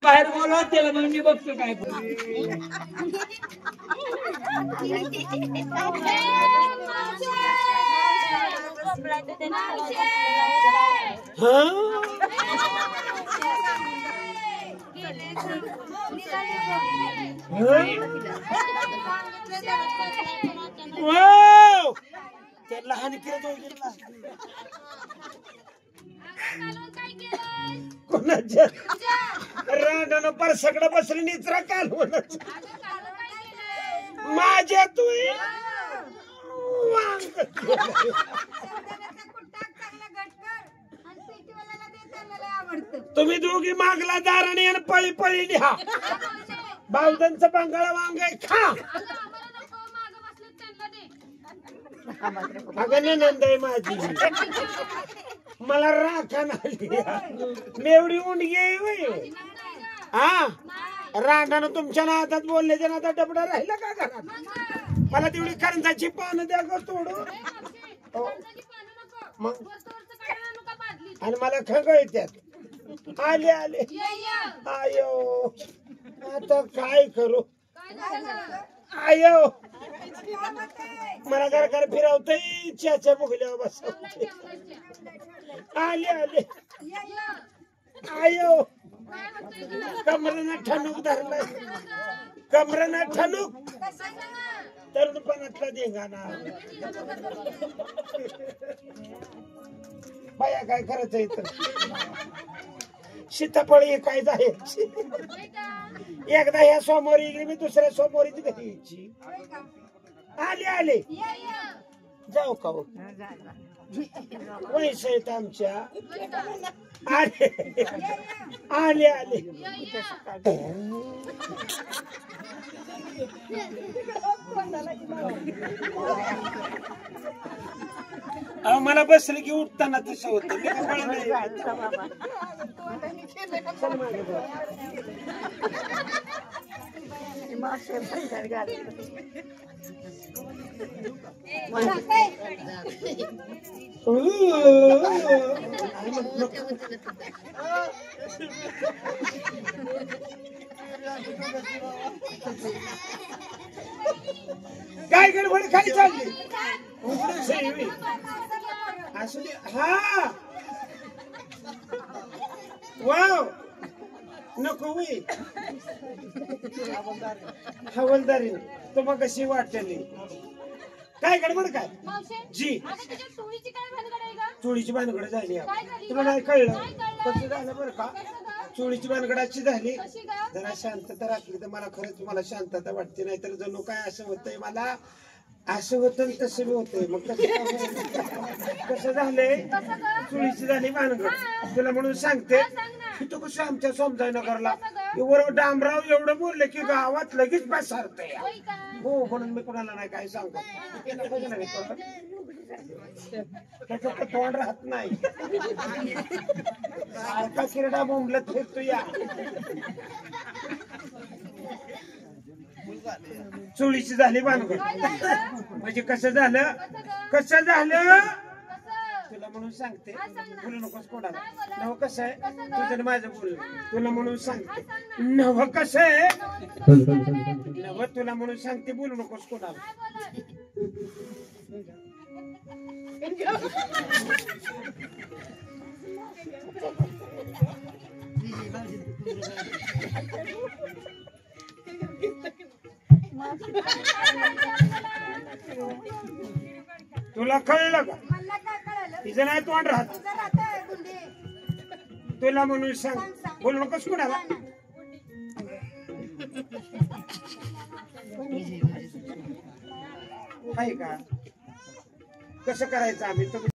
बाहेर बोलवा त्याला मग मी बघतो काय लहान कोणाच्या रांडानं पर सगळं बसले निचरा काल होणार माझ्या तू तुम्ही दोघी मागला दाराने आणि पळी पळी लिहा बावदांचं बंगाळा वांग खा अगं नंद आहे माझी मला राखा नाही मी एवढी उंडगी आहे हा रांडानं तुमच्या नादात बोलल्याच्या नादात डबडा राहिला का घरात मला तेवढी करंजाची पानं द्या ग तोडू मग आणि मला खग येत्यात आले आले आयो आता काय करू आयो मला घर फिरवतय च्याच्या बुगल्यावर बसवते आले आले आयो कमरेनं ठणूक धरलाय कमरेनं ठणूक तरुणपणातला देंगाणा बाया काय करायचं इथं सीताफळी काय जायची एकदा ह्या सोमवारी गेली मी दुसऱ्या सोमवारी घरी यायची आले आले जाऊ का पैसे आहेत आमच्या आले आले आले मला बसले की उठताना तसं होतं काय गडबड काय चालली असू दे हा वाव नको होई हवलदारी तुम्हाला कशी वाटली काय गडबड काय जी चोळीची भानगड झाली तुला नाही कळलं कसं झालं बरं का चोळीची भानगडाची झाली जरा शांतता राखली तर मला खरंच मला शांतता वाटते नाही तर जणू काय असं होतंय मला असं होतं तसं बी होतंय मग कसं झालंय चोळीची झाली भानगड तुला म्हणून सांगते की तू कसं आमच्या समजायनगरला वर डांबराव एवढं बोलले की गावात लगेच पसरतंय हो म्हणून मी कोणाला नाही काय सांगतो त्याचं तोंड राहत नाही सारखा किरडा बोंबलत फिरतो या चोळीची झाली भानगड म्हणजे कसं झालं तुला म्हणून सांगते बोलू नकोस कोणाला नव कसं आहे तुझं माझं बोल तुला म्हणून सांगते नव कसं आहे नव तुला म्हणून सांगते बोलू नकोस कोणाला तुला कळलं का तिचं नाही तोंड राहत तुला म्हणून सांग बोलू नकोस कुणाला आहे का कसं करायचं आम्ही